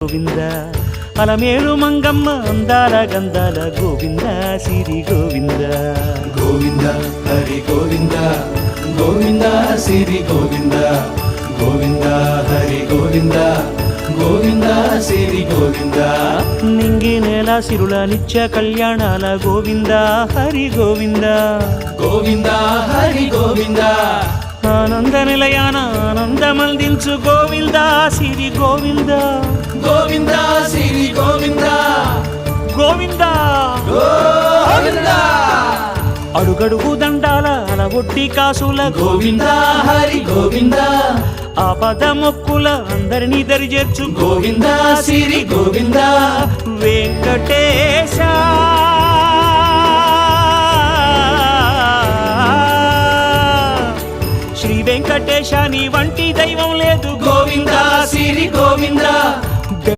గోవింద అలమేలు మంగమ్మ అందాల గంధాల గోవింద సిరి గోవింద గోవింద హరి గోవింద గోవింద సిరి గోవింద గోవింద హరి గోవింద గోవింద సిరి గోవింద నింగి నేల సిరుల నిత్య కళ్యాణాల గోవింద హరి గోవింద గోవింద హరి గోవింద ఆనంద నిలయాన ఆనందమందించు గోవింద సిరి గోవింద గోవింద సిరి గోవింద గోవింద గోవింద అడుగడుగు దండాల అలవొట్టి కాసుల గోవింద హరి గోవింద ఆపద మొక్కుల అందరినీ దరిచేర్చు గోవింద సిరి గోవింద వెంకటే